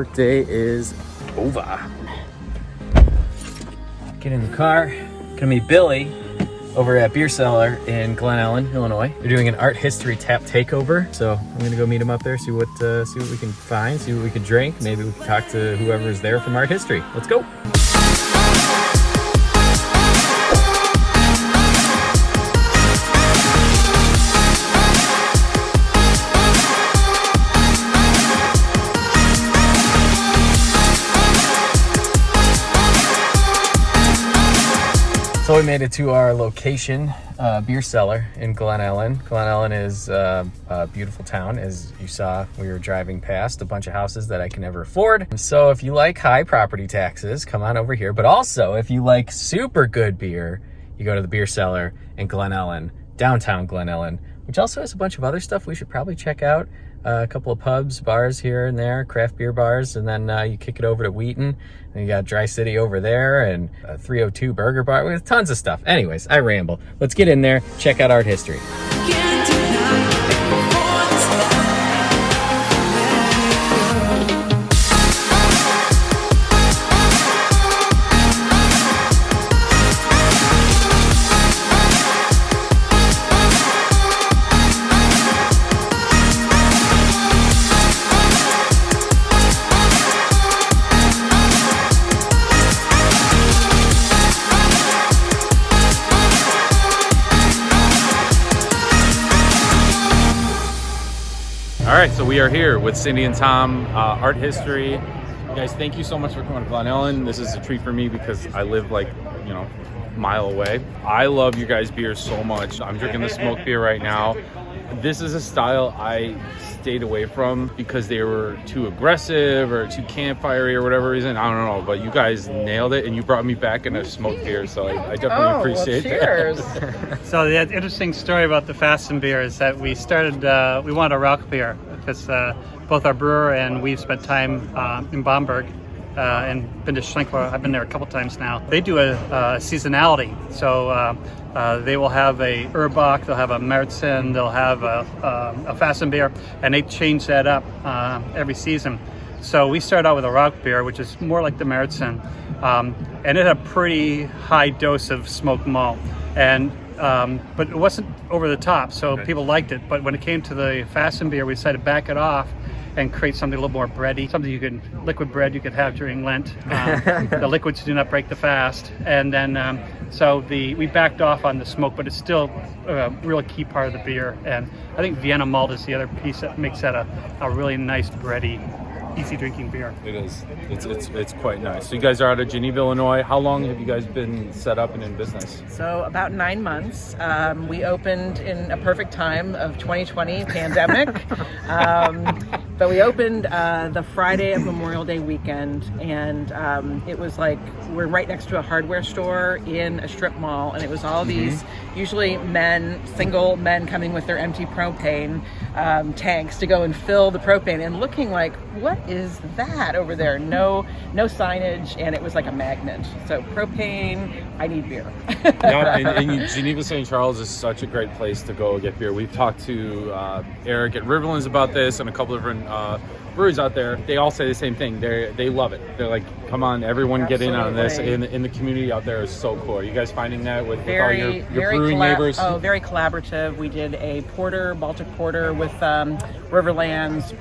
workday is over. Get in the car. Gonna meet Billy over at Beer Cellar in Glen Ellyn, Illinois. They're doing an art history tap takeover, so I'm gonna go meet him up there, see what we can find, see what we can drink. Maybe we can talk to whoever's there from art history. Let's go. So we made it to our location, Beer Cellar in Glen Ellyn. Glen Ellyn is a beautiful town. As you saw, we were driving past a bunch of houses that I can never afford. So if you like high property taxes, come on over here. But also, if you like super good beer, you go to the Beer Cellar in Glen Ellyn, downtown Glen Ellyn, which also has a bunch of other stuff we should probably check out. A couple of pubs, bars here and there, craft beer bars, and then you kick it over to Wheaton, and you got Dry City over there, and a 302 Burger Bar with tons of stuff. Anyways, I ramble. Let's get in there, check out art history. All right, so we are here with Cindy and Tom, Art History. You guys, thank you so much for coming to Glen Ellyn. This is a treat for me because I live like, a mile away. I love you guys' beer so much. I'm drinking the smoked beer right now. This is a style I stayed away from because they were too aggressive or too campfire-y or whatever reason. I don't know, but you guys nailed it and you brought me back in a smoked beer, so I definitely appreciate cheers. that. So the interesting story about the Fasten beer is that we started, we wanted a Rauch beer because both our brewer and we've spent time in Bamberg and been to Schlenkler. I've been there a couple times now. They do a seasonality, so they will have a Urbach, they'll have a Märzen, they'll have a Fasten beer, and they change that up every season. So we started out with a Rauch beer, which is more like the Märzen, and it had a pretty high dose of smoked malt, and but it wasn't over the top, so people liked it. But when it came to the Fasten beer, we decided to back it off and create something a little more bready, something liquid bread you could have during Lent. The liquids do not break the fast. And then, we backed off on the smoke, but it's still a really key part of the beer. And I think Vienna malt is the other piece that makes that a really nice bready, easy drinking beer. It is. It's quite nice. So you guys are out of Geneva, Illinois. How long have you guys been set up and in business? So about 9 months. We opened in a perfect time of 2020 pandemic. But we opened the Friday of Memorial Day weekend, and it was like we're right next to a hardware store in a strip mall, and it was all these usually single men coming with their empty propane tanks to go and fill the propane, and looking like, what is that over there? No signage, and it was like a magnet. So propane, I need beer. and Geneva St. Charles is such a great place to go get beer. We've talked to Eric at Riverlands about this and a couple of different breweries out there. They all say the same thing. They love it. They're like, come on, everyone get in on this. In the community out there is so cool. Are you guys finding that with all your brewing neighbors? Oh, very collaborative. We did a Baltic Porter with Riverlands.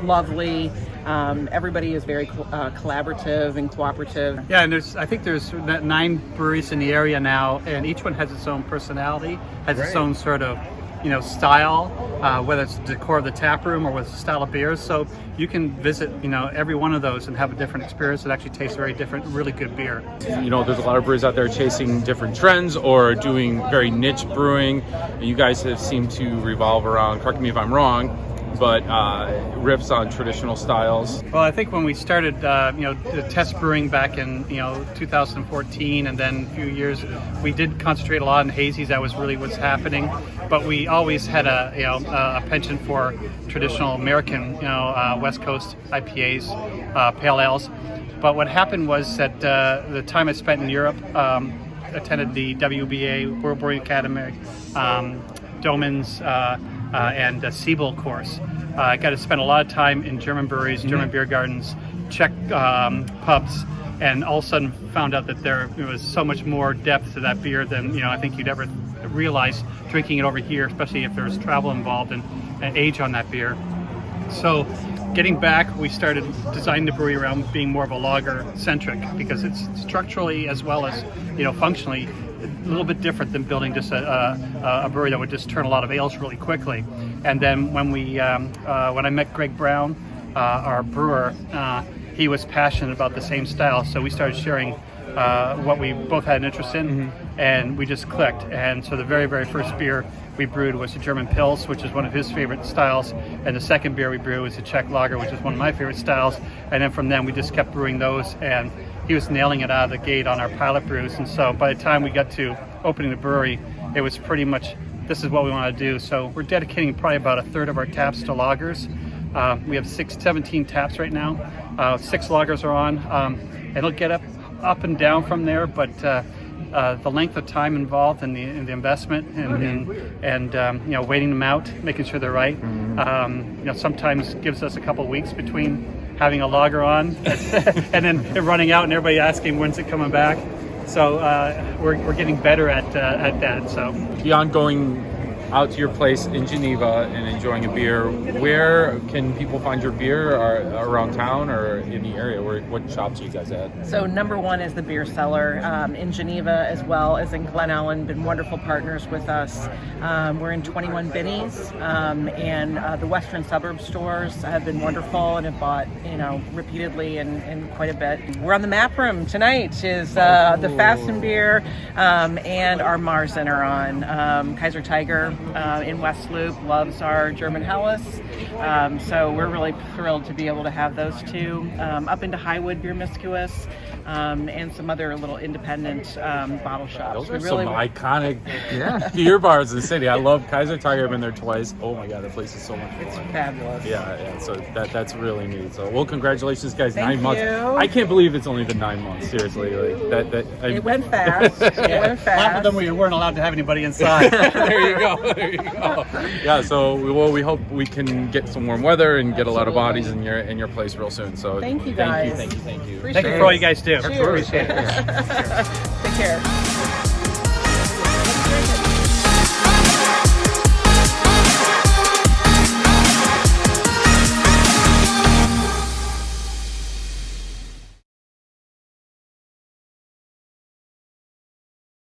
Lovely. Everybody is very collaborative and cooperative. Yeah, and I think there's 9 breweries in the area now, and each one has its own personality, has its own sort of style, whether it's the decor of the tap room or with the style of beers. So you can visit, every one of those and have a different experience that actually tastes very different, really good beer. There's a lot of breweries out there chasing different trends or doing very niche brewing. And you guys have seemed to revolve around, correct me if I'm wrong, but riffs on traditional styles. Well, I think when we started, the test brewing back in 2014, and then a few years, we did concentrate a lot on hazies. That was really what's happening. But we always had a penchant for traditional American, West Coast IPAs, pale ales. But what happened was that the time I spent in Europe, attended the WBA World Brewing Academy, Doman's. and Siebel course. I got to spend a lot of time in German breweries, German beer gardens, Czech pubs, and all of a sudden found out that there was so much more depth to that beer than I think you'd ever realize drinking it over here, especially if there was travel involved and age on that beer. So getting back, we started designing the brewery around being more of a lager centric, because it's structurally as well as functionally a little bit different than building just a brewery that would just turn a lot of ales really quickly. And then when I met Greg Brown, our brewer, he was passionate about the same style, so we started sharing what we both had an interest in, and we just clicked. And so the very, very first beer we brewed was a German Pils, which is one of his favorite styles, and the second beer we brewed was a Czech lager, which is one of my favorite styles. And then from then we just kept brewing those, and he was nailing it out of the gate on our pilot brews. And so by the time we got to opening the brewery, it was pretty much, this is what we want to do. So we're dedicating probably about a third of our taps to lagers. We have 17 taps right now. 6 lagers are on. It'll get up and down from there, but the length of time involved and the investment and waiting them out, making sure they're right, sometimes gives us a couple of weeks between having a lager on and then it running out and everybody asking when's it coming back. So we're getting better at that. So Beyond going out to your place in Geneva and enjoying a beer, where can people find your beer, or around town or in the area? What shops are you guys at? So number one is the Beer Cellar in Geneva, as well as in Glen Ellyn. Been wonderful partners with us. We're in 21 Binnies, and the Western Suburb stores have been wonderful and have bought repeatedly and quite a bit. We're on the map room tonight. Is the Fasten Beer and our Marzen are on. Kaiser Tiger in West Loop loves our German Helles, so we're really thrilled to be able to have those two. Up into Highwood Beer Miscuous, and some other little independent bottle shops. Those are some iconic beer bars in the city. I love Kaiser Tiger. I've been there twice. Oh my god, the place is so much fun. It's fabulous. Yeah. So that's really neat. So well, congratulations, guys. Thank 9 months. you. I can't believe it's only been 9 months. Seriously, It went fast. It went fast. half of them we weren't allowed to have anybody inside. There you go. Yeah. So we hope we can get some warm weather and get a lot of bodies in your place real soon. So Thank you guys. Thank you. Appreciate Thank you for all you guys do. Cheers. Take care.